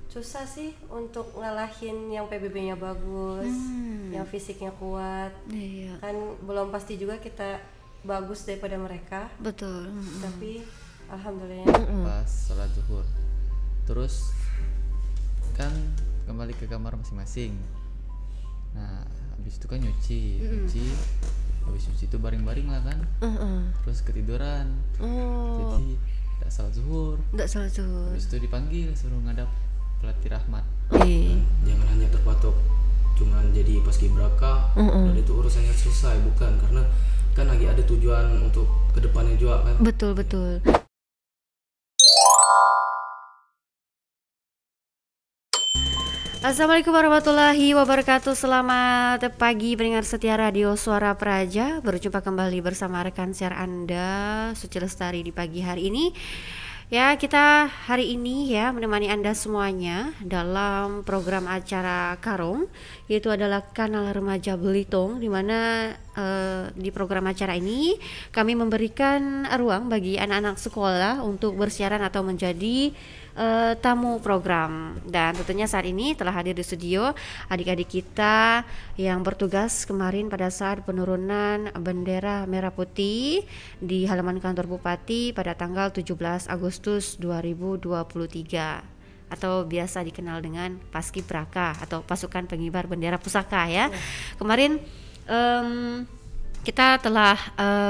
susah sih untuk ngalahin yang PBB-nya bagus, yang fisiknya kuat. Iya. Kan belum pasti juga kita bagus daripada mereka, Betul. tapi alhamdulillah. Pas sholat zuhur terus kan kembali ke kamar masing-masing. Nah habis itu kan nyuci habis nyuci itu baring-baring lah kan, terus ketiduran. Jadi tidak sholat zuhur. Nggak salah tuh. Habis itu dipanggil suruh ngadap pelatih rahmat. Jangan hanya terpatok cuman jadi paskibraka dan itu urusannya selesai, bukan, karena kan lagi ada tujuan untuk kedepannya juga kan. Betul. Assalamualaikum warahmatullahi wabarakatuh. Selamat pagi pendengar setia Radio Suara Praja. Berjumpa kembali bersama rekan siar Anda Suci Lestari di pagi hari ini. Ya, kita hari ini ya menemani Anda semuanya dalam program acara Karung, yaitu adalah Kanal Remaja Belitung, di mana di program acara ini kami memberikan ruang bagi anak-anak sekolah untuk bersiaran atau menjadi tamu program. Dan tentunya saat ini telah hadir di studio adik-adik kita yang bertugas kemarin pada saat penurunan bendera merah putih di halaman kantor Bupati pada tanggal 17 Agustus 2023 atau biasa dikenal dengan Paskibraka atau Pasukan Pengibar Bendera Pusaka ya. Kemarin kita telah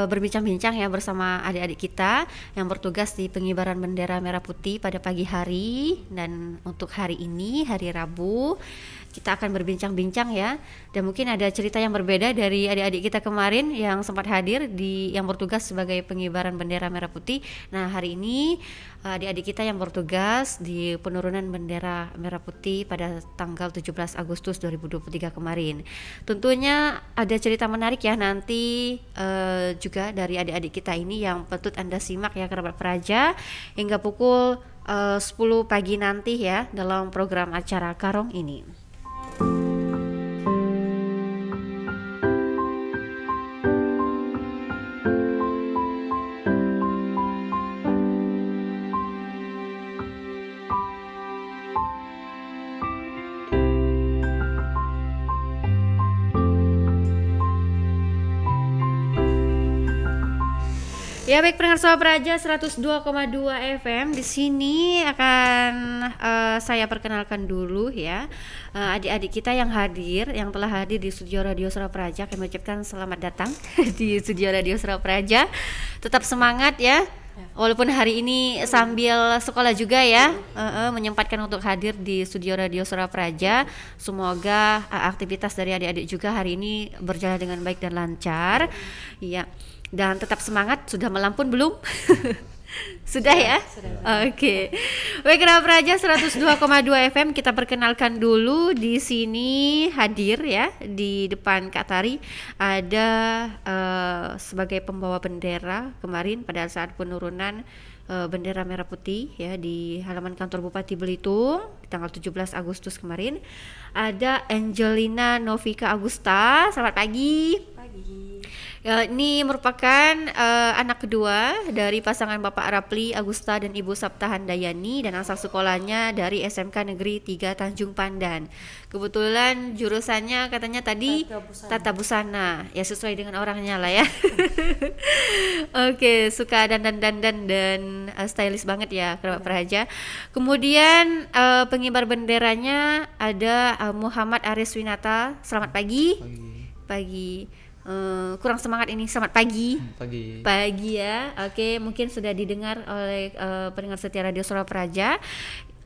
berbincang-bincang ya bersama adik-adik kita yang bertugas di pengibaran bendera merah putih pada pagi hari, dan untuk hari ini hari Rabu kita akan berbincang-bincang ya, dan mungkin ada cerita yang berbeda dari adik-adik kita kemarin yang sempat hadir di yang bertugas sebagai pengibaran bendera merah putih. Nah, hari ini adik-adik kita yang bertugas di penurunan bendera merah putih pada tanggal 17 Agustus 2023 kemarin. Tentunya ada cerita menarik ya nanti juga dari adik-adik kita ini yang patut Anda simak ya kerabat Praja hingga pukul 10 pagi nanti ya dalam program acara Karong ini. Ya baik pendengar Suara Praja 102,2 FM, di sini akan saya perkenalkan dulu ya adik-adik kita yang hadir, yang telah hadir di studio Radio Suara Praja. Kami ucapkan selamat datang di studio Radio Suara Praja. Tetap semangat ya. Walaupun hari ini sambil sekolah juga ya, menyempatkan untuk hadir di studio Radio Suara Praja. Semoga aktivitas dari adik-adik juga hari ini berjalan dengan baik dan lancar. Ya. Dan tetap semangat. Sudah melampun belum? Sudah ya? Sudah. Oke. Baik, kerabat Praja 102,2 FM, kita perkenalkan dulu di sini hadir ya di depan Kak Tari ada sebagai pembawa bendera kemarin pada saat penurunan bendera merah putih ya di halaman kantor Bupati Belitung di tanggal 17 Agustus kemarin. Ada Angelina Novika Agusta. Selamat pagi. Ini merupakan anak kedua dari pasangan Bapak Rapli Agusta dan Ibu Sabta Handayani, dan asal sekolahnya dari SMK Negeri 3 Tanjung Pandan. Kebetulan jurusannya katanya tadi Tata Busana. Ya sesuai dengan orangnya lah ya. Oke, suka dandan dan stylish banget ya kerabat Praja. Kemudian pengibar benderanya ada Muhammad Aris Winata. Selamat pagi. Pagi. Kurang semangat ini, selamat pagi. Pagi ya. Oke, mungkin sudah didengar oleh pendengar setia Radio Suara Praja.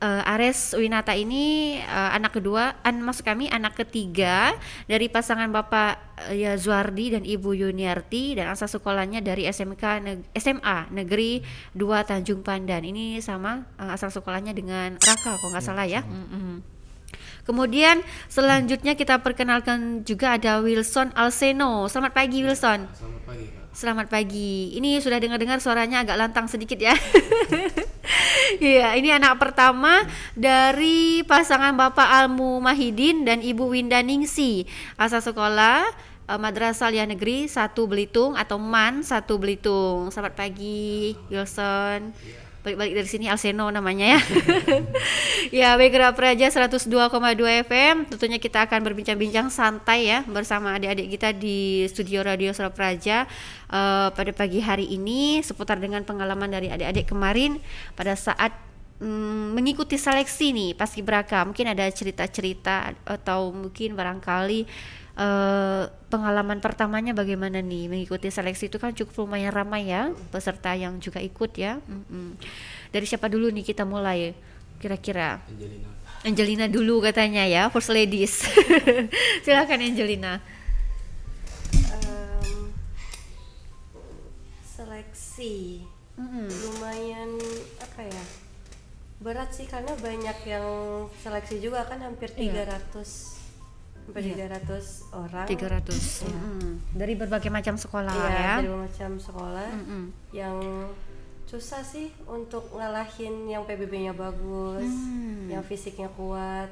Ares Winata ini anak kedua, maksud kami anak ketiga dari pasangan Bapak Zuardi dan Ibu Yuniarti, dan asal sekolahnya dari SMA Negeri 2 Tanjung Pandan. Ini sama asal sekolahnya dengan Raka kalau nggak salah ya. Kemudian selanjutnya kita perkenalkan juga ada Wilson Alseno. Selamat pagi Wilson. Selamat pagi Kak. Selamat pagi. Ini sudah dengar-dengar suaranya agak lantang sedikit ya. Iya, ini anak pertama dari pasangan Bapak Almu Mahidin dan Ibu Windaningsi. Asal sekolah Madrasah Alia Negeri 1 Belitung atau MAN 1 Belitung. Selamat pagi Wilson. balik-balik dari sini Alseno namanya ya. Ya, baik Gerak Praja 102,2 FM. Tentunya kita akan berbincang-bincang santai ya bersama adik-adik kita di studio Radio Suara Praja pada pagi hari ini seputar dengan pengalaman dari adik-adik kemarin pada saat mengikuti seleksi nih Paskibraka. Mungkin ada cerita-cerita atau mungkin barangkali pengalaman pertamanya bagaimana nih mengikuti seleksi. Itu kan cukup lumayan ramai ya peserta yang juga ikut ya. Dari siapa dulu nih kita mulai kira-kira? Angelina dulu katanya ya, first ladies. Silakan Angelina. Seleksi lumayan apa ya, berat sih karena banyak yang seleksi juga kan, hampir 300 sampai 300 orang. 300 ya. Dari berbagai macam sekolah ya. Dari berbagai macam sekolah. Yang susah sih untuk ngalahin yang PBB-nya bagus, yang fisiknya kuat.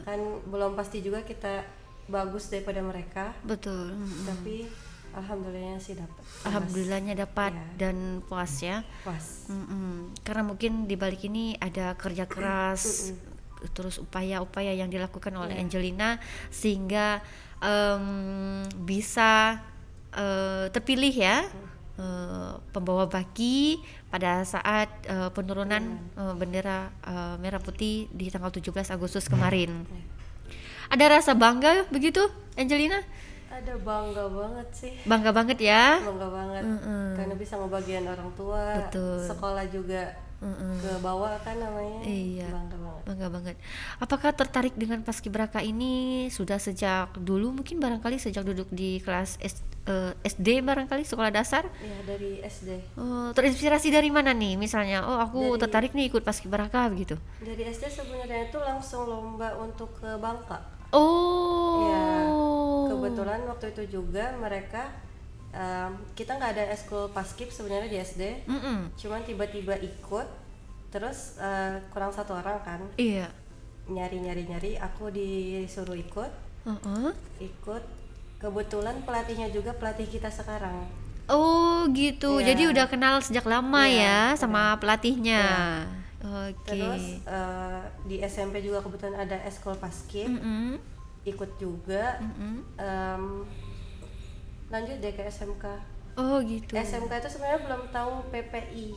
Kan belum pasti juga kita bagus daripada mereka. Betul. Tapi alhamdulillahnya sih dapat. Alhamdulillahnya dapat dan puas ya. Puas. Karena mungkin di balik ini ada kerja keras, terus upaya-upaya yang dilakukan oleh Angelina sehingga bisa terpilih ya pembawa baki pada saat penurunan bendera merah putih di tanggal 17 Agustus kemarin. Ada rasa bangga begitu Angelina? Ada, bangga banget sih. Bangga banget ya? Bangga banget karena bisa ngebagian orang tua. Betul. Sekolah juga ke bawah kan namanya. Iya. Bangga banget. Bangga banget. Apakah tertarik dengan Paskibraka ini sudah sejak dulu, mungkin barangkali sejak duduk di kelas SD barangkali, sekolah dasar? Iya, dari SD. Terinspirasi dari mana nih misalnya? Aku tertarik nih ikut Paskibraka begitu. Dari SD sebenarnya itu langsung lomba untuk ke Bangka. Ya, kebetulan waktu itu juga mereka kita nggak ada eskul paskib sebenarnya di SD, cuman tiba-tiba ikut, terus kurang satu orang kan, nyari, aku disuruh ikut, kebetulan pelatihnya juga pelatih kita sekarang. Oh gitu, jadi udah kenal sejak lama ya sama pelatihnya. Terus di SMP juga kebetulan ada eskul paskib, ikut juga. Lanjut deh ke SMK. Oh gitu. SMK itu sebenarnya belum tahu PPI.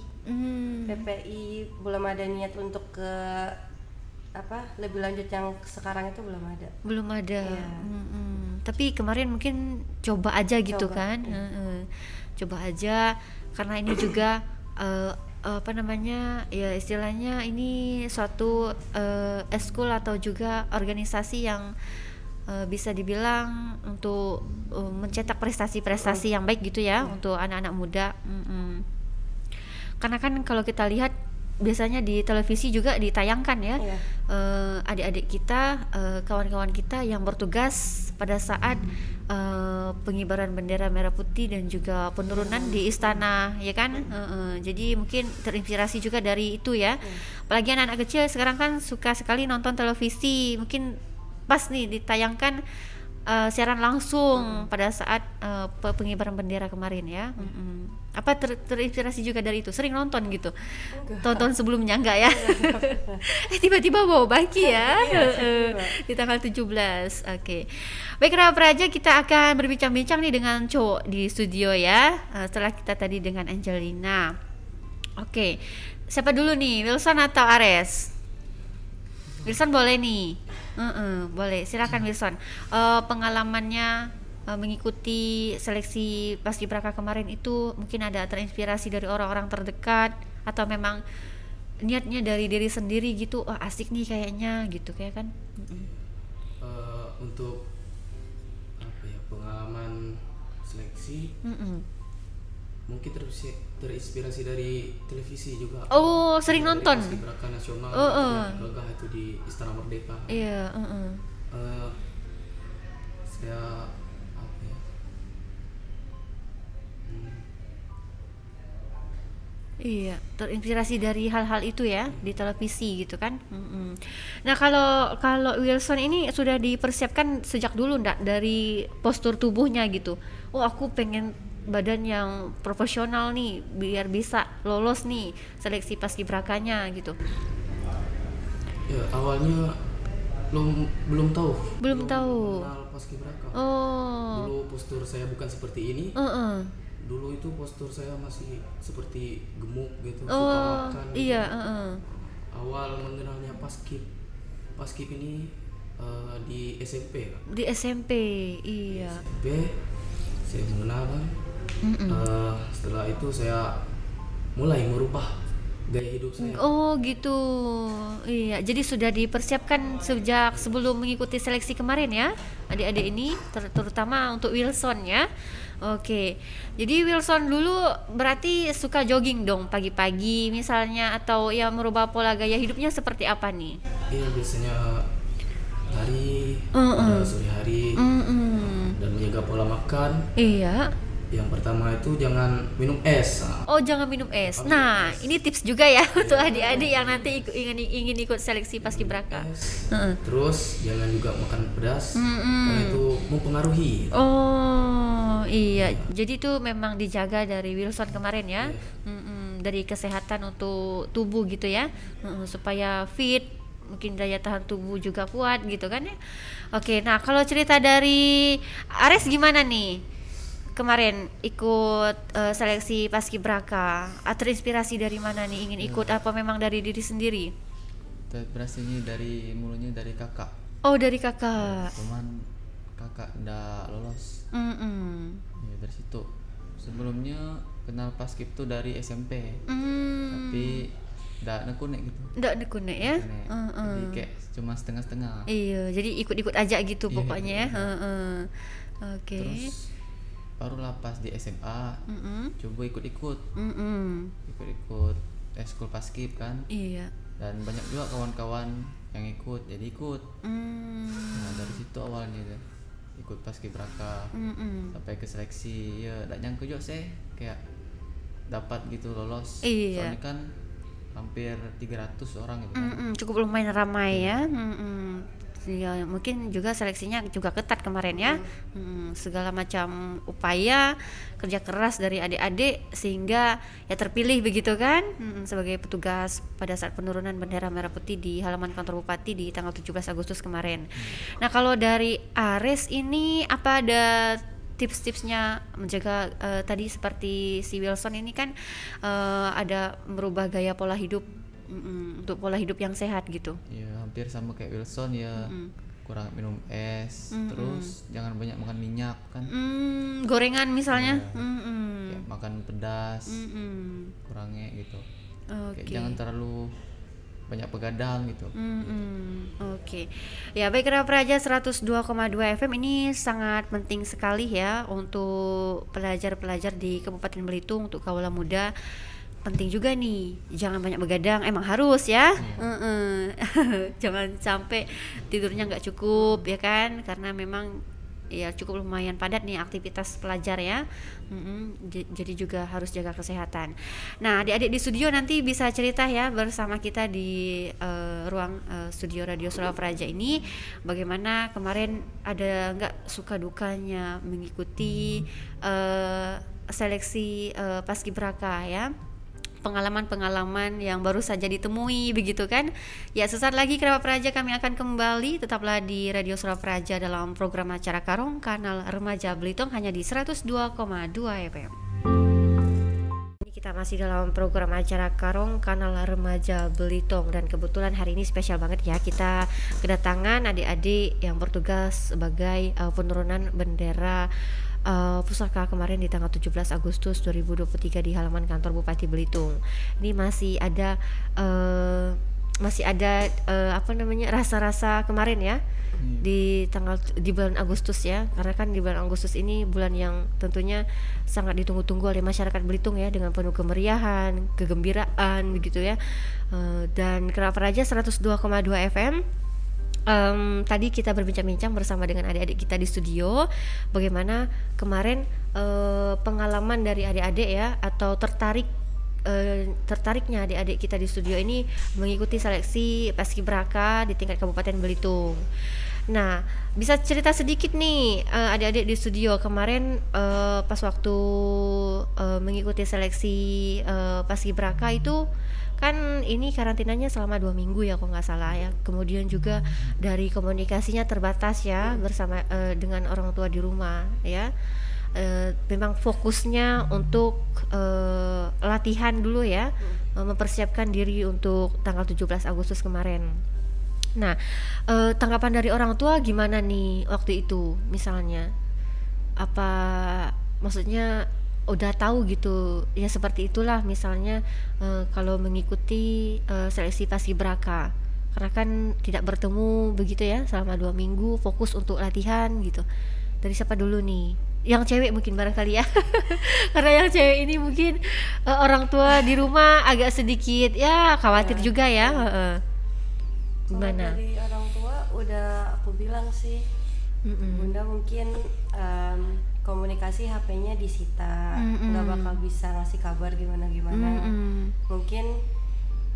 PPI belum ada niat untuk ke lebih lanjut yang sekarang itu belum ada. Belum ada. Tapi kemarin mungkin coba aja gitu kan. Coba aja karena ini juga ya istilahnya ini suatu eskul atau juga organisasi yang bisa dibilang untuk mencetak prestasi-prestasi yang baik gitu ya untuk anak-anak muda. Karena kan kalau kita lihat biasanya di televisi juga ditayangkan ya adik-adik kita, kawan-kawan kita yang bertugas pada saat pengibaran bendera merah putih dan juga penurunan di istana ya kan. Jadi mungkin terinspirasi juga dari itu ya. Apalagi anak-anak kecil sekarang kan suka sekali nonton televisi, mungkin pas nih ditayangkan siaran langsung pada saat pengibaran bendera kemarin ya. Apa terinspirasi juga dari itu? Sering nonton gitu? Tonton sebelumnya enggak ya? Tiba-tiba bawa baki ya. Di tanggal 17. Oke. Baik Gerak Praja, kita akan berbincang-bincang nih dengan cowok di studio ya. Setelah kita tadi dengan Angelina. Oke. Siapa dulu nih? Wilson atau Ares? Wilson boleh nih. Boleh, silakan Wilson. Pengalamannya mengikuti seleksi Paskibraka kemarin itu mungkin ada terinspirasi dari orang-orang terdekat atau memang niatnya dari diri sendiri gitu, asik nih kayaknya gitu kayak kan? Untuk pengalaman seleksi mungkin terinspirasi dari televisi juga. Sering nonton Paskibraka nasional gagah itu di Istana Merdeka. Saya Iya, terinspirasi dari hal-hal itu ya di televisi gitu kan. Nah kalau Wilson ini sudah dipersiapkan sejak dulu ndak dari postur tubuhnya gitu. Aku pengen badan yang profesional nih biar bisa lolos nih seleksi paskibrakanya gitu? Ya awalnya belum tahu mengenal paskibraka. Dulu postur saya bukan seperti ini. Dulu itu postur saya masih seperti gemuk gitu, suka makan gitu. Awal mengenalnya paskib ini di SMP kan? Di SMP, iya. Di SMP saya mengenal kan. Setelah itu saya mulai merubah gaya hidup saya. Oh gitu, iya. Jadi sudah dipersiapkan sejak sebelum mengikuti seleksi kemarin ya, adik-adik ini, terutama untuk Wilson ya. Oke, jadi Wilson dulu berarti suka jogging dong pagi-pagi misalnya, atau ya merubah pola gaya hidupnya seperti apa nih? Iya, biasanya lari pada sore hari dan menjaga pola makan. Iya. Yang pertama itu jangan minum es. Oh, jangan minum es. Nah, ini tips juga ya untuk adik-adik yang nanti ingin ikut seleksi paskibraka. Terus jangan juga makan pedas karena itu mempengaruhi. Oh, iya. Jadi itu memang dijaga dari Wilson kemarin ya. Dari kesehatan untuk tubuh gitu ya. Supaya fit, mungkin daya tahan tubuh juga kuat gitu kan ya. Oke, nah kalau cerita dari Ares gimana nih? Kemarin ikut seleksi paskibraka, terinspirasi dari mana nih ingin ikut? Apa memang dari diri sendiri? Terinspirasinya mulanya dari kakak. Oh, dari kakak. Cuman kakak ndak lolos. Ya dari situ. Sebelumnya kenal paskib tuh dari SMP. Tapi ndak nekunek gitu. Ndak nekunek ya? Jadi kayak cuma setengah-setengah. Iya, jadi ikut-ikut aja gitu pokoknya ya. Oke. Terus barulah pas di SMA coba ikut-ikut eskul paskib kan. Iya. Dan banyak juga kawan-kawan yang ikut, jadi ikut. Nah dari situ awalnya ikut paskibraka sampai ke seleksi. Ya gak nyangka juga sih kayak dapat gitu lolos. Iya. Soalnya kan hampir 300 orang gitu kan. Cukup lumayan ramai ya. Ya, mungkin juga seleksinya juga ketat kemarin ya. Segala macam upaya kerja keras dari adik-adik sehingga ya terpilih begitu kan, sebagai petugas pada saat penurunan bendera merah putih di halaman kantor bupati di tanggal 17 Agustus kemarin. Nah kalau dari Ares ini apa ada tips-tipsnya menjaga tadi seperti si Wilson ini kan ada merubah gaya pola hidup untuk pola hidup yang sehat gitu. Ya hampir sama kayak Wilson ya. Kurang minum es, terus jangan banyak makan minyak kan. Gorengan misalnya. Kayak makan pedas, kurangnya gitu. Kayak jangan terlalu banyak begadang gitu. Oke. Ya baik, Kera Praja 102,2 FM ini sangat penting sekali ya untuk pelajar-pelajar di Kabupaten Belitung, untuk kaula muda. Penting juga nih, jangan banyak begadang, emang harus ya. Jangan sampai tidurnya nggak cukup ya kan, karena memang ya cukup lumayan padat nih aktivitas pelajar ya. Jadi juga harus jaga kesehatan. Nah adik-adik di studio nanti bisa cerita ya bersama kita di ruang studio Radio Surabaya Praja ini, bagaimana kemarin ada nggak suka dukanya mengikuti seleksi paskibraka ya, pengalaman-pengalaman yang baru saja ditemui begitu kan. Ya sesaat lagi Kerabat Praja kami akan kembali, tetaplah di Radio Surabaya Praja dalam program acara Karong Kanal Remaja Belitung hanya di 102,2 FM. Kita masih dalam program acara Karong Kanal Remaja Belitung, dan kebetulan hari ini spesial banget ya, kita kedatangan adik-adik yang bertugas sebagai penurunan bendera pusaka kemarin di tanggal 17 Agustus 2023 di halaman kantor Bupati Belitung. Ini masih ada rasa-rasa kemarin ya, di bulan Agustus ya, karena kan di bulan Agustus ini bulan yang tentunya sangat ditunggu-tunggu oleh masyarakat Belitung ya, dengan penuh kemeriahan, kegembiraan begitu ya. Dan Kerabat Praja 102,2 FM. Tadi kita berbincang-bincang bersama dengan adik-adik kita di studio, bagaimana kemarin pengalaman dari adik-adik ya, atau tertariknya adik-adik kita di studio ini mengikuti seleksi paskibraka di tingkat Kabupaten Belitung. Nah, bisa cerita sedikit nih adik-adik di studio kemarin pas waktu mengikuti seleksi Paskibraka itu kan ini karantinanya selama 2 minggu ya, kalau nggak salah ya. Kemudian juga dari komunikasinya terbatas ya bersama dengan orang tua di rumah ya. Memang fokusnya untuk latihan dulu ya, mempersiapkan diri untuk tanggal 17 Agustus kemarin. Nah, tanggapan dari orang tua gimana nih waktu itu misalnya? Apa maksudnya udah tahu gitu ya, seperti itulah misalnya kalau mengikuti seleksi Paskibraka, karena kan tidak bertemu begitu ya selama 2 minggu, fokus untuk latihan gitu. Dari siapa dulu nih? Yang cewek mungkin barangkali ya. Karena yang cewek ini mungkin orang tua di rumah agak sedikit ya khawatir juga ya. Gimana? Dari orang tua udah aku bilang sih, Bunda mungkin komunikasi HP-nya disita, nggak bakal bisa ngasih kabar gimana-gimana. Mungkin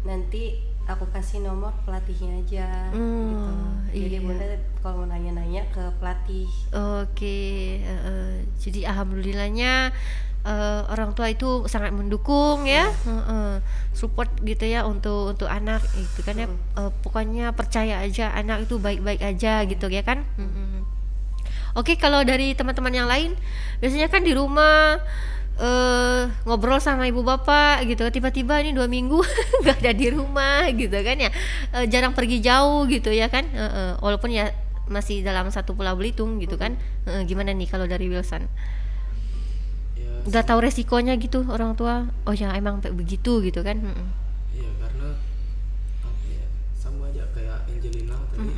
nanti aku kasih nomor pelatihnya aja gitu. Jadi Bunda kalau mau nanya-nanya ke pelatih. Oke. Jadi alhamdulillahnya orang tua itu sangat mendukung ya, support gitu ya untuk anak itu kan ya. Pokoknya percaya aja anak itu baik-baik aja gitu ya kan. Oke, kalau dari teman-teman yang lain biasanya kan di rumah ngobrol sama ibu bapak gitu, tiba-tiba ini 2 minggu nggak ada di rumah gitu kan ya, jarang pergi jauh gitu ya kan, walaupun ya masih dalam satu Pulau Belitung gitu kan. Gimana nih kalau dari Wilson? Udah tahu resikonya gitu orang tua, oh ya emang begitu gitu kan. Iya, karena apa ya, sama aja kayak Angelina tadi.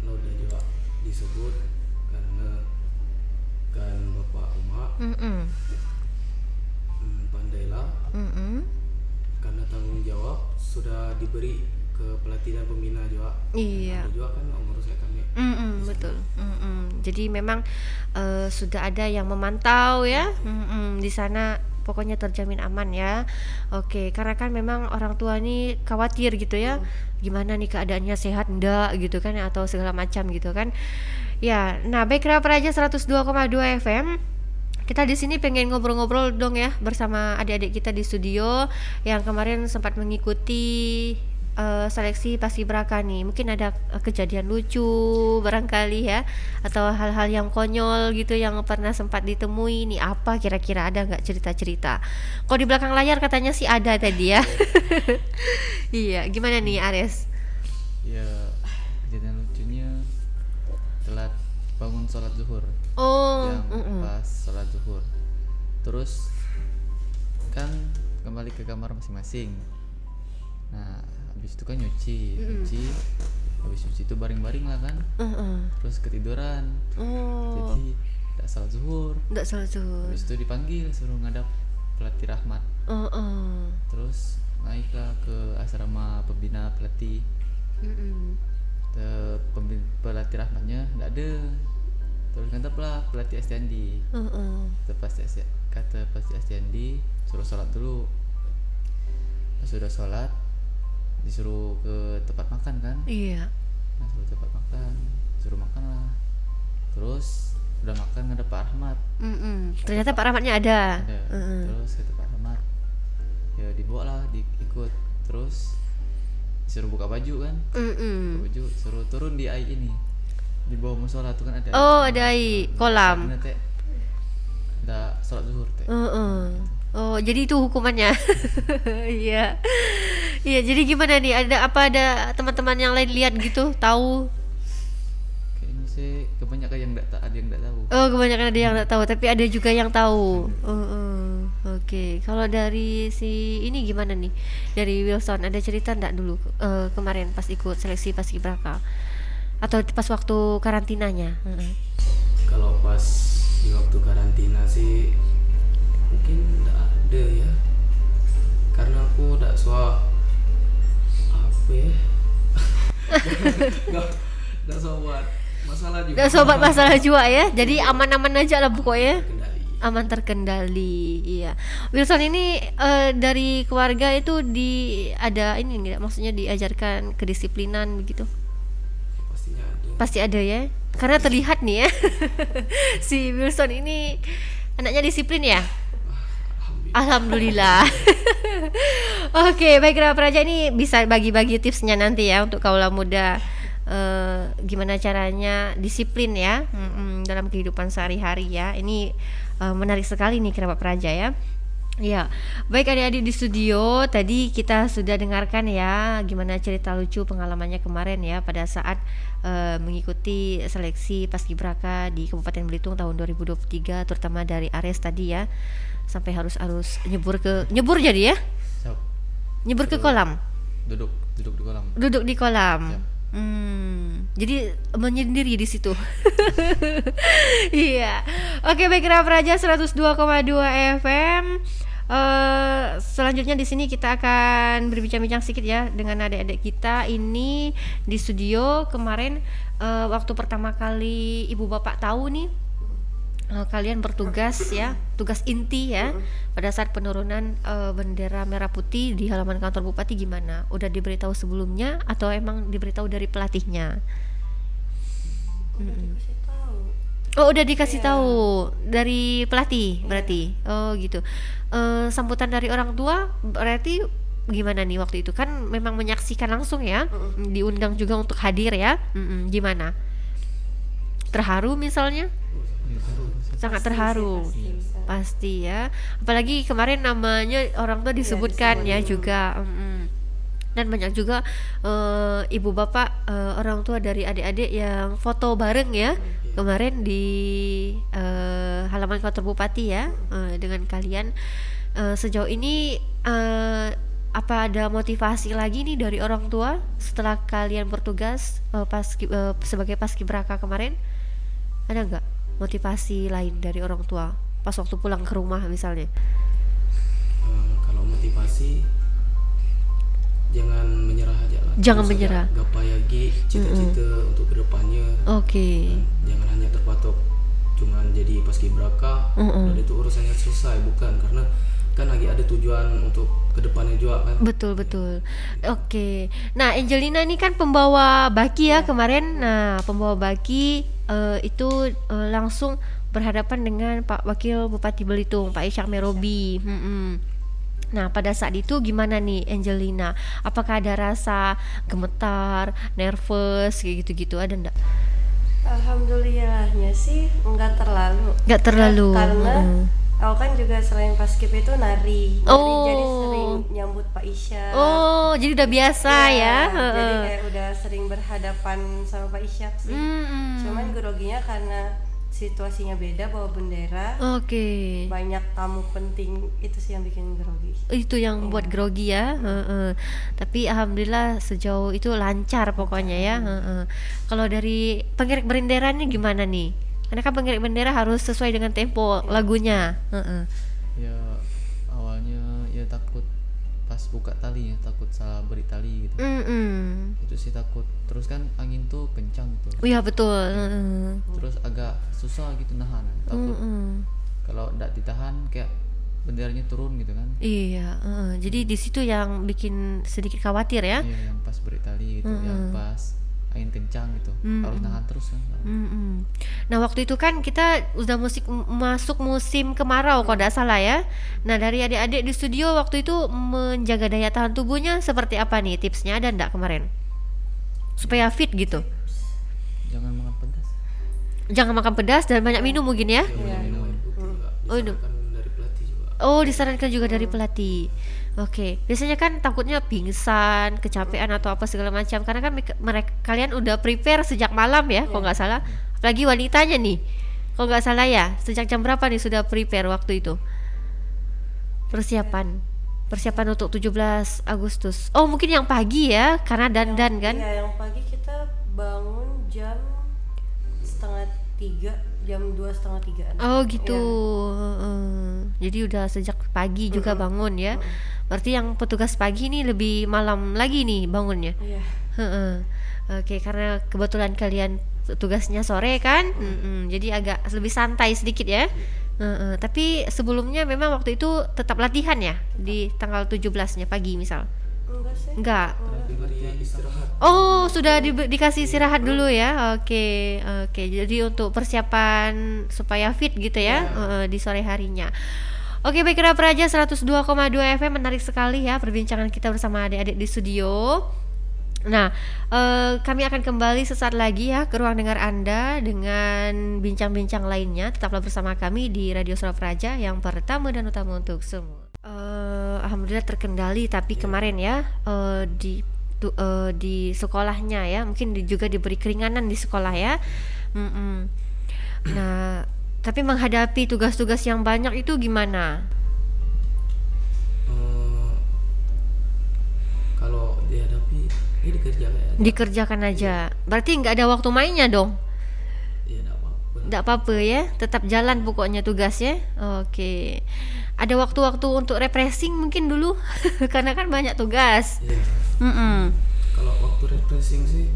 Lo udah juga disebut karena kan bapak Uma, pandailah, karena tanggung jawab sudah diberi ke pelatih dan pembina juga. Iya. Ada juga kan mengurus kami. Betul. Jadi memang sudah ada yang memantau ya. Di sana pokoknya terjamin aman ya. Oke, karena kan memang orang tua ini khawatir gitu ya. Gimana nih keadaannya, sehat enggak gitu kan, atau segala macam gitu kan. Ya, nah Baiklah Praja 102,2 FM. Kita di sini pengen ngobrol-ngobrol dong ya bersama adik-adik kita di studio yang kemarin sempat mengikuti seleksi Paskibraka nih. Mungkin ada kejadian lucu barangkali ya, atau hal-hal yang konyol gitu yang pernah sempat ditemui. Nih apa kira-kira, ada nggak cerita-cerita? Kok di belakang layar katanya sih ada tadi ya. Iya, gimana nih Ares? Ya, kejadian lucunya telat bangun sholat zuhur. Yang pas sholat zuhur, terus kan kembali ke kamar masing-masing. Nah, habis itu kan nyuci, habis nyuci itu baring-baring lah kan, terus ketiduran, jadi tidak sholat zuhur. Habis itu dipanggil suruh ngadap pelatih Rahmat, terus naiklah ke asrama pembina pelatih. Pelatih Rahmatnya nggak ada, terus ngadaplah pelatih Astiandi. Kata pelatih Astiandi suruh sholat dulu. Pas sudah sholat disuruh ke tempat makan kan. Iya. Nah, suruh makan lah. Terus udah makan ngadep Pak Rahmat. Ternyata Pak Rahmatnya ada. Terus ke Pak Rahmat, ya dibawa lah, diikut. Terus disuruh buka baju kan. Buka baju, suruh turun di air ini, di bawah musola tuh kan ada. Oh, ada air kolam. Ada sholat zuhur teh. Oh, jadi itu hukumannya. Iya. Iya, jadi gimana nih? Ada teman-teman yang lain lihat gitu, tahu? Kayaknya sih kebanyakan yang ada yang enggak tahu. Oh, kebanyakan ada yang enggak tahu, tapi ada juga yang tahu. Oke. Kalau dari si ini gimana nih? Dari Wilson ada cerita enggak dulu kemarin pas ikut seleksi Paskibraka? Atau pas waktu karantinanya? Kalau pas di waktu karantina sih mungkin enggak ada ya, karena aku enggak Nggak sobat masalah juga ya. Jadi aman-aman aja lah pokoknya. Aman terkendali. Iya. Wilson ini dari keluarga itu ada ini enggak, maksudnya diajarkan kedisiplinan begitu? pasti ada ya. Karena terlihat nih ya. Si Wilson ini anaknya disiplin ya. Alhamdulillah. Oke, baik Kerabat Praja, ini bisa bagi-bagi tipsnya nanti ya untuk kaula muda, gimana caranya disiplin ya dalam kehidupan sehari-hari ya. Ini menarik sekali nih Kerabat Praja ya. Ya, baik adik-adik di studio, tadi kita sudah dengarkan ya gimana cerita lucu pengalamannya kemarin ya pada saat mengikuti seleksi Paskibraka di Kabupaten Belitung tahun 2023, terutama dari Ares tadi ya, sampai harus nyebur jadi ya, nyebur ke kolam, duduk di kolam, duduk di kolam. Jadi menyendiri di situ. Iya. Oke, baik Kerabat Praja 102,2 FM. Selanjutnya di sini kita akan berbincang-bincang sedikit ya dengan adik-adik kita ini di studio. Kemarin waktu pertama kali ibu bapak tahu nih kalian bertugas ya, tugas inti ya pada saat penurunan bendera merah putih di halaman kantor bupati, gimana? Udah diberitahu sebelumnya atau emang diberitahu dari pelatihnya? Udah dikasih tahu. Oh, udah dikasih tahu dari pelatih berarti. Oh gitu. Sambutan dari orang tua berarti gimana nih waktu itu? Kan memang menyaksikan langsung ya, diundang juga untuk hadir ya. Gimana? Terharu misalnya? Sangat terharu, pasti ya. Apalagi kemarin namanya orang tua disebutkan ya juga. Dan banyak juga ibu bapak, orang tua dari adik-adik yang foto bareng ya kemarin di halaman kantor bupati ya dengan kalian. Sejauh ini apa ada motivasi lagi nih dari orang tua setelah kalian bertugas sebagai paskibraka kemarin? Ada nggak motivasi lain dari orang tua pas waktu pulang ke rumah misalnya? Kalau motivasi, jangan menyerah aja lah. Jangan menyerah. Gapai lagi cita-cita untuk kedepannya. Oke. Jangan hanya terpatok cuman jadi paskibraka, dan itu urusannya selesai, bukan, karena kan lagi ada tujuan untuk kedepannya juga kan. Betul. Oke. Nah, Angelina ini kan pembawa baki ya kemarin. Nah, pembawa baki itu langsung berhadapan dengan Pak Wakil Bupati Belitung, Pak Ishak Merobi. Nah, pada saat itu gimana nih Angelina? Apakah ada rasa gemetar, nervous kayak gitu-gitu, ada enggak? Alhamdulillahnya sih enggak terlalu. Enggak terlalu. Karena aku kan juga selain paskib itu nari. Jadi sering nyambut Pak Ishak. Oh, jadi udah biasa ya. Jadi kayak udah sering berhadapan sama Pak Ishak sih. Cuman groginya karena situasinya beda, bawa bendera. Oke. Banyak tamu penting, itu sih yang bikin grogi. Itu yang buat grogi ya. Tapi alhamdulillah sejauh itu lancar pokoknya ya. Kalau dari pengiring benderanya gimana nih? Karena kan pengiring bendera harus sesuai dengan tempo lagunya. Ya awalnya ya takut pas buka talinya, takut salah beri tali gitu. Itu sih takut. Terus kan angin tuh kencang gitu. Iya betul. Terus agak susah gitu nahan. Takut kalau tidak ditahan kayak benderanya turun gitu kan. Iya. Jadi di situ yang bikin sedikit khawatir ya. Iya, yang pas beri tali gitu, yang pas angin kencang gitu, harus nahan terus kan. Nah waktu itu kan kita udah masuk musim kemarau kalau tidak salah ya. Nah dari adik-adik di studio waktu itu menjaga daya tahan tubuhnya seperti apa nih, tipsnya ada enggak kemarin supaya fit gitu? Jangan makan pedas. Jangan makan pedas dan banyak minum mungkin ya. Minum air putih juga. Disarankan dari pelatih juga. Oh, disarankan juga dari pelatih. Oke, biasanya kan takutnya pingsan, kecapean atau apa segala macam. Karena kan kalian udah prepare sejak malam ya, kalau nggak salah. Apalagi wanitanya nih, kalau nggak salah ya. Sejak jam berapa nih sudah prepare waktu itu? Persiapan untuk 17 Agustus. Oh, mungkin yang pagi ya, karena dandan kan? Iya, yang pagi kita bangun jam 2:30, jam 2:30. Oh gitu. Jadi udah sejak pagi juga bangun ya. Berarti yang petugas pagi nih lebih malam lagi nih bangunnya. Iya. Oke, karena kebetulan kalian tugasnya sore kan, jadi agak lebih santai sedikit ya. Tapi sebelumnya memang waktu itu tetap latihan ya di tanggal 17-nya pagi misal. Enggak sih. Enggak. Istirahat. Oh, Oh, sudah dikasih istirahat dulu ya. Oke. Jadi untuk persiapan supaya fit gitu ya, di sore harinya. Oke, baik Kera Praja 102,2 FM, menarik sekali ya perbincangan kita bersama adik-adik di studio. Nah, kami akan kembali sesaat lagi ya ke ruang dengar Anda dengan bincang-bincang lainnya. Tetaplah bersama kami di Radio Suara Praja yang pertama dan utama untuk semua. Alhamdulillah terkendali, tapi kemarin ya di sekolahnya ya, mungkin juga diberi keringanan di sekolah ya. Nah, tapi menghadapi tugas-tugas yang banyak itu gimana? Kalau dihadapi, ya dikerjakan aja. Berarti nggak ada waktu mainnya dong? Ya nggak apa-apa ya, tetap jalan pokoknya tugasnya. Oke. Ada waktu-waktu untuk refreshing mungkin dulu, karena kan banyak tugas. Ya. Kalau waktu refreshing sih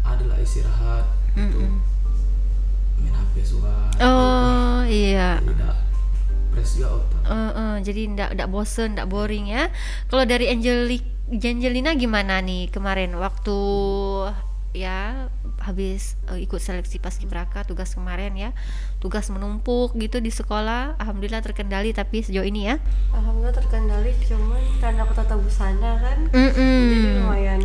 adalah istirahat untuk main HP suara. Oh iya. Tidak press juga otak. Jadi nggak bosen, nggak boring ya. Kalau dari Angelina gimana nih kemarin waktu ya habis ikut seleksi paskibraka, tugas kemarin ya, tugas menumpuk gitu di sekolah. Alhamdulillah terkendali tapi sejauh ini ya. Alhamdulillah terkendali, cuman karena aku tata busana kan, jadi lumayan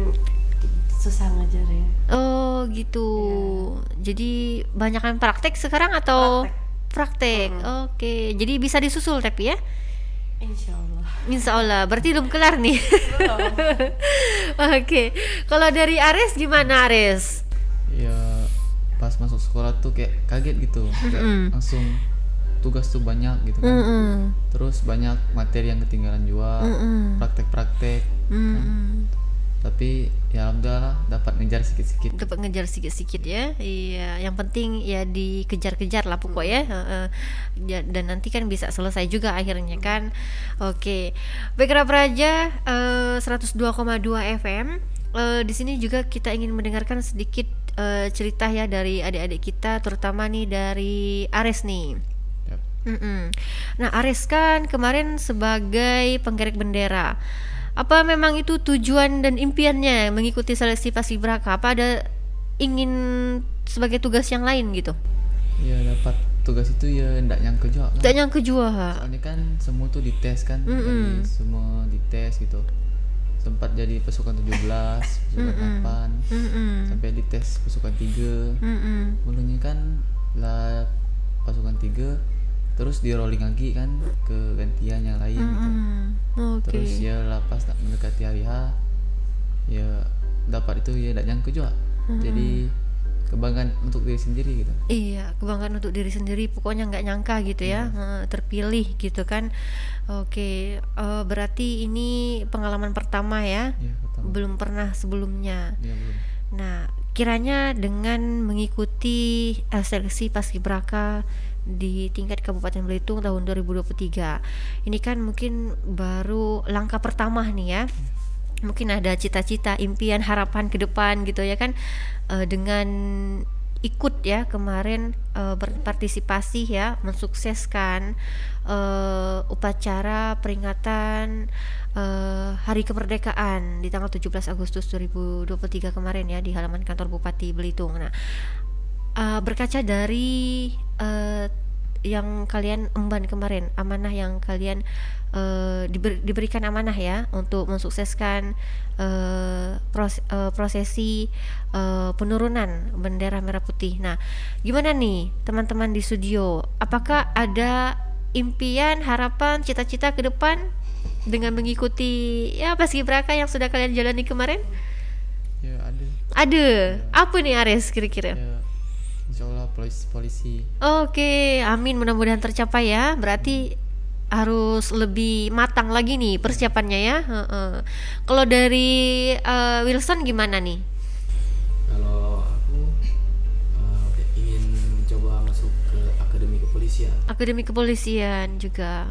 susah ngajarnya. Oh gitu. Jadi banyakan praktek sekarang atau praktek? Oke. Jadi bisa disusul tapi ya? Insya Allah. Berarti belum kelar nih. Belum. Oke. Kalau dari Ares gimana Ares? Ya pas masuk sekolah tuh kayak kaget gitu, kayak langsung tugas tuh banyak gitu kan. Terus banyak materi yang ketinggalan juga, praktek-praktek kan. Tapi ya alhamdulillah dapat ngejar sedikit ya. Iya, yang penting ya dikejar-kejar lah pokoknya ya, dan nanti kan bisa selesai juga akhirnya kan. Oke. Baik Kera Praja 102,2 FM. Di sini juga kita ingin mendengarkan sedikit cerita ya dari adik-adik kita, terutama nih dari Ares nih. Nah, Ares kan kemarin sebagai penggerek bendera. Apa memang itu tujuan dan impiannya mengikuti seleksi paskibraka? Apa ada ingin sebagai tugas yang lain gitu? Ya dapat tugas itu ya ndak nyangka juga kan? Ndak nyangka juga. Soalnya kan semua tuh dites kan, dari semua dites gitu. Sempat jadi pasukan 17, pasukan 8, sampai dites pasukan 3. Mulanya kan lah pasukan 3, terus di rolling lagi kan ke gantian yang lain gitu. Terus ya pas tak mendekati hari H ya dapat itu ya ndak nyangka juga. Jadi kebanggaan untuk diri sendiri gitu. Iya, kebanggaan untuk diri sendiri, pokoknya nggak nyangka gitu ya, terpilih gitu kan. Oke, berarti ini pengalaman pertama ya, pertama. Belum pernah sebelumnya. Iya, belum. Nah, kiranya dengan mengikuti seleksi paskibraka di tingkat Kabupaten Belitung tahun 2023, ini kan mungkin baru langkah pertama nih ya. Mungkin ada cita-cita, impian, harapan ke depan gitu ya kan, dengan ikut ya kemarin berpartisipasi ya, mensukseskan upacara peringatan Hari Kemerdekaan di tanggal 17 Agustus 2023 kemarin ya di halaman kantor Bupati Belitung. Nah, berkaca dari yang kalian emban kemarin, amanah yang kalian diberikan amanah ya untuk mensukseskan prosesi penurunan bendera merah putih. Nah, gimana nih teman-teman di studio? Apakah ada impian, harapan, cita-cita ke depan dengan mengikuti ya paskibraka yang sudah kalian jalani kemarin? Ya ada. Ada. Apa nih Ares kira-kira? Ya, insya Allah polisi. Oke, amin, mudah-mudahan tercapai ya. Berarti harus lebih matang lagi nih persiapannya ya. Kalau dari Wilson gimana nih? Kalau aku ingin coba masuk ke akademi kepolisian juga.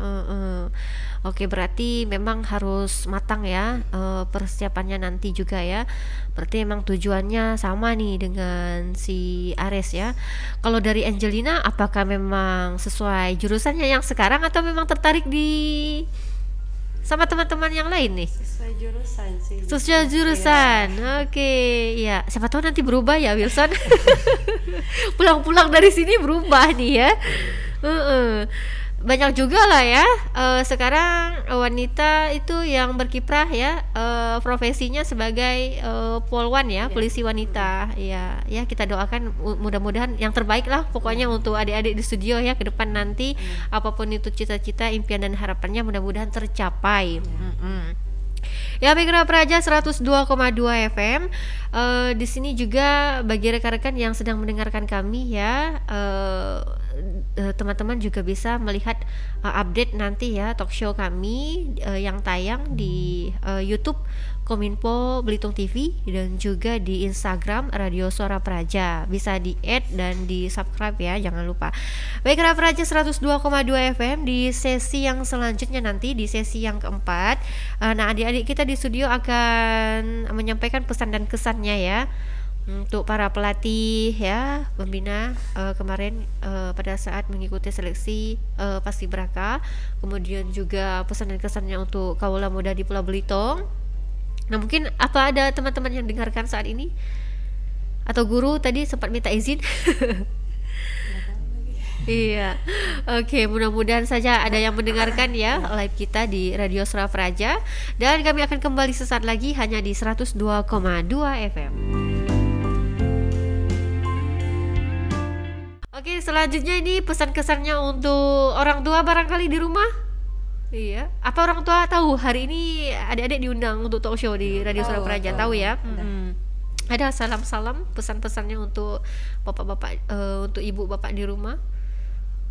Oke, berarti memang harus matang ya persiapannya nanti juga ya. Berarti memang tujuannya sama nih dengan si Ares ya. Kalau dari Angelina, apakah memang sesuai jurusannya yang sekarang atau memang tertarik di sama teman-teman yang lain nih? Sesuai jurusan sih. Sesuai jurusan. Oke, ya. Siapa tahu nanti berubah ya Wilson. Pulang-pulang dari sini berubah nih ya. Banyak juga lah ya sekarang wanita itu yang berkiprah ya, profesinya sebagai polwan ya, polisi wanita. Ya kita doakan mudah-mudahan yang terbaik lah pokoknya untuk adik-adik di studio ya ke depan nanti. Apapun itu cita-cita, impian dan harapannya mudah-mudahan tercapai. Ya, Mitra Praja 102,2 FM. Di sini juga bagi rekan-rekan yang sedang mendengarkan kami ya, teman-teman juga bisa melihat update nanti ya talk show kami yang tayang di YouTube Kominfo Belitung TV dan juga di Instagram Radio Suara Praja. Bisa di-add dan di-subscribe ya, jangan lupa. Baik, Radio Praja 102,2 FM di sesi yang selanjutnya nanti, di sesi yang keempat. Nah, adik-adik kita di studio akan menyampaikan pesan dan kesannya ya untuk para pelatih ya, pembina kemarin pada saat mengikuti seleksi Paskibraka. Kemudian juga pesan dan kesannya untuk kaula muda di Pulau Belitung. Nah, mungkin apa ada teman-teman yang dengarkan saat ini? Atau guru tadi sempat minta izin? Iya. Oke, mudah-mudahan saja ada yang mendengarkan ya live kita di Radio Suara Praja. Dan kami akan kembali sesaat lagi hanya di 102,2 FM. Oke, selanjutnya ini pesan-kesannya untuk orang tua barangkali di rumah. Iya, apa orang tua tahu hari ini adik-adik diundang untuk talk show di Radio Suara Praja? Tahu ya? Ada salam-salam, pesan-pesannya untuk bapak-bapak, untuk ibu bapak di rumah,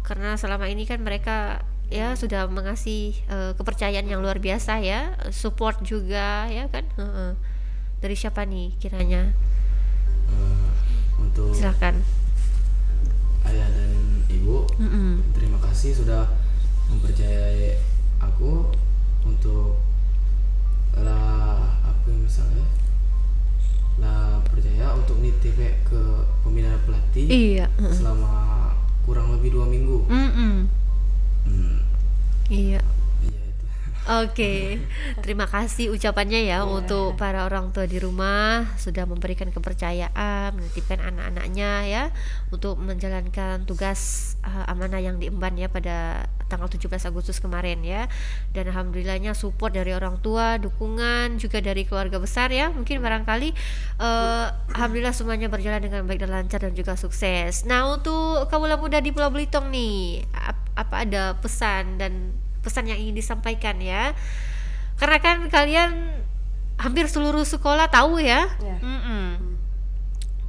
karena selama ini kan mereka ya sudah mengasih kepercayaan yang luar biasa ya, support juga ya kan. Dari siapa nih kiranya? Untuk silakan ayah dan ibu, terima kasih sudah mempercayai aku untuk misalnya percaya untuk nitip ke pembinaan pelatih. Iya. Selama kurang lebih 2 minggu. Iya. Iya itu. Oke, terima kasih ucapannya ya untuk para orang tua di rumah sudah memberikan kepercayaan, menitipkan anak-anaknya ya untuk menjalankan tugas amanah yang diemban ya pada tanggal 17 Agustus kemarin ya. Dan alhamdulillahnya support dari orang tua, dukungan juga dari keluarga besar ya. Mungkin barangkali alhamdulillah semuanya berjalan dengan baik dan lancar dan juga sukses. Nah, untuk kaula muda di Pulau Belitung nih, apa ada pesan yang ingin disampaikan ya, karena kan kalian hampir seluruh sekolah tahu ya,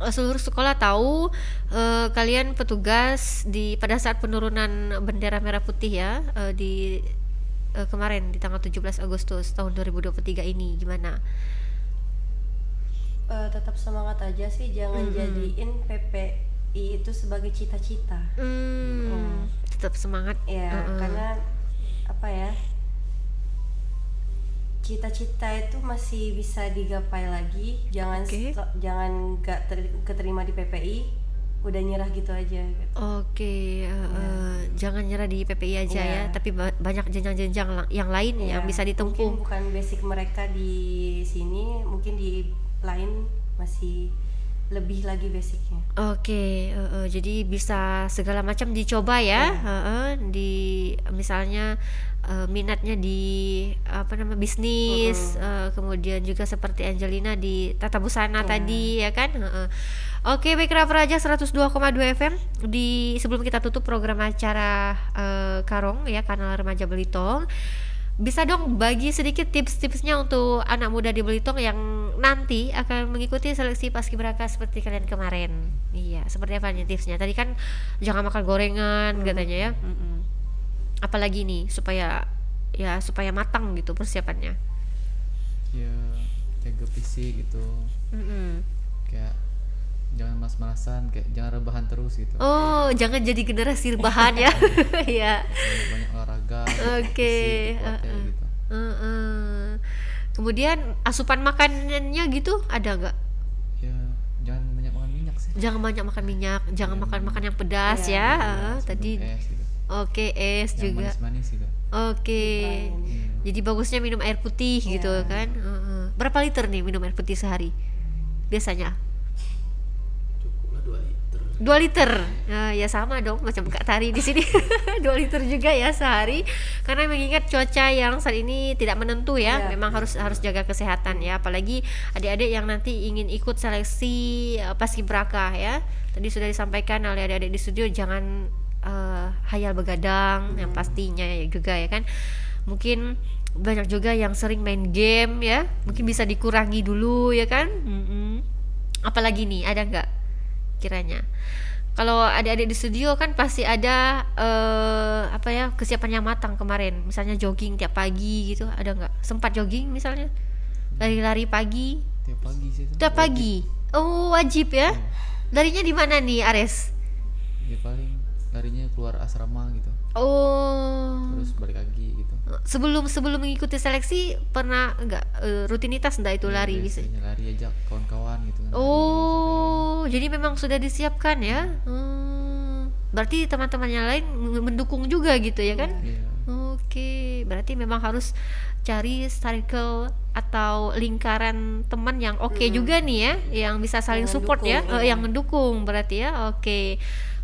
seluruh sekolah tahu kalian petugas pada saat penurunan bendera merah putih ya di kemarin di tanggal 17 Agustus tahun 2023 ini gimana? Tetap semangat aja sih, jangan jadiin PPI itu sebagai cita-cita. Tetap semangat ya, karena apa ya, cita-cita itu masih bisa digapai lagi. Jangan nggak keterima di PPI udah nyerah gitu aja gitu. Jangan nyerah di PPI aja ya, tapi banyak jenjang-jenjang yang lain yang bisa ditempuh. Mungkin bukan basic mereka di sini, mungkin di lain masih lebih lagi basicnya. Jadi bisa segala macam dicoba ya. Di misalnya minatnya di bisnis, kemudian juga seperti Angelina di tata busana tadi ya kan. Baik, Praja 102,2 FM. Sebelum kita tutup program acara Karong ya, Kanal Remaja Belitung, bisa dong bagi sedikit tips-tipsnya untuk anak muda di Belitung yang nanti akan mengikuti seleksi Paskibraka seperti kalian kemarin. Iya, seperti apa nih tipsnya? Tadi kan jangan makan gorengan katanya ya. Apalagi nih supaya matang gitu persiapannya. Ya, jaga fisik gitu. Kayak jangan malas-malasan, kayak jangan rebahan terus gitu. Jangan jadi generasi rebahan ya. Iya. Banyak olahraga. Gitu. Kemudian asupan makanannya gitu ada nggak? Ya, jangan banyak makan minyak sih. Jangan banyak makan minyak, jangan makan yang pedas ya. Tadi es gitu. es yang juga. manis-manis gitu. Oke. Jadi bagusnya minum air putih gitu kan. Berapa liter nih minum air putih sehari biasanya? Cukuplah 2 liter. 2 liter. Ya sama dong macam Kak Tari di sini. 2 liter juga ya sehari. Karena mengingat cuaca yang saat ini tidak menentu ya. Memang harus jaga kesehatan ya, apalagi adik-adik yang nanti ingin ikut seleksi paskibraka ya. Tadi sudah disampaikan oleh adik-adik di studio, jangan hayal begadang yang pastinya juga ya kan. Mungkin banyak juga yang sering main game ya, mungkin bisa dikurangi dulu ya kan. Apalagi nih, ada nggak kiranya kalau adik-adik di studio kan pasti ada kesiapannya matang kemarin, misalnya jogging tiap pagi gitu, ada nggak? Sempat jogging misalnya lari-lari pagi Tiap pagi sih itu. tiap pagi. Oh wajib ya. Larinya di mana nih Ares? Ya paling larinya keluar asrama gitu, terus balik lagi gitu. Sebelum mengikuti seleksi pernah nggak rutinitas enggak itu lari bisa? Biasanya lari aja kawan-kawan gitu kan. Jadi memang sudah disiapkan ya. Berarti teman-temannya lain mendukung juga gitu ya kan? Iya. Oke, berarti memang harus cari circle atau lingkaran teman yang oke juga nih ya, yang bisa saling Yang support ya, mendukung, yang mendukung berarti ya. Oke.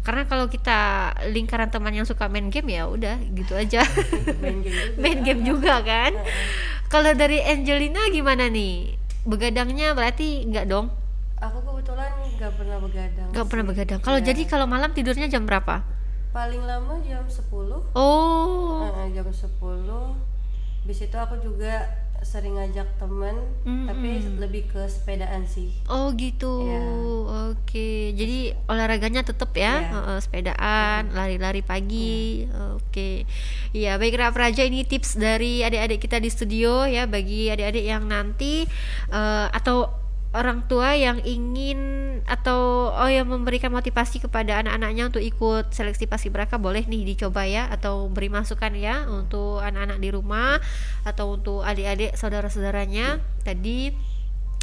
Karena kalau kita lingkaran teman yang suka main game ya udah gitu aja. Main game juga kan. Kalau dari Angelina gimana nih? Begadangnya berarti enggak dong? Aku kebetulan nggak pernah begadang. Nggak pernah begadang. Kalau jadi kalau malam tidurnya jam berapa? Paling lama jam 10. Jam 10. Bis itu aku juga sering ngajak temen, tapi lebih ke sepedaan sih. Oh gitu. Oke. Jadi olahraganya tetap ya, sepedaan, lari-lari pagi. Oke. Iya, baik Kak Praja, ini tips dari adik-adik kita di studio ya, bagi adik-adik yang nanti atau orang tua yang ingin atau yang memberikan motivasi kepada anak-anaknya untuk ikut seleksi paskibraka, boleh nih dicoba ya, atau beri masukan ya untuk anak-anak di rumah atau untuk adik-adik saudara-saudaranya. Tadi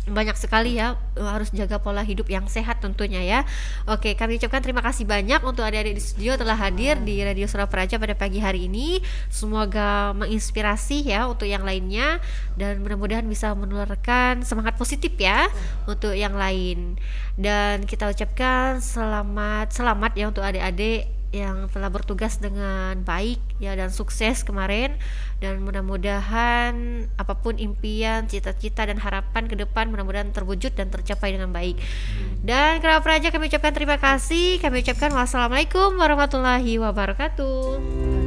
banyak sekali ya, harus jaga pola hidup yang sehat tentunya ya. Oke, kami ucapkan terima kasih banyak untuk adik-adik di studio telah hadir di Radio Surau Praja pada pagi hari ini. Semoga menginspirasi ya untuk yang lainnya, dan mudah-mudahan bisa menularkan semangat positif ya untuk yang lain. Dan kita ucapkan selamat ya untuk adik-adik yang telah bertugas dengan baik ya, dan sukses kemarin, dan mudah-mudahan apapun impian, cita-cita dan harapan ke depan mudah-mudahan terwujud dan tercapai dengan baik. Dan Kerabat Praja kami ucapkan terima kasih, kami ucapkan wassalamualaikum warahmatullahi wabarakatuh.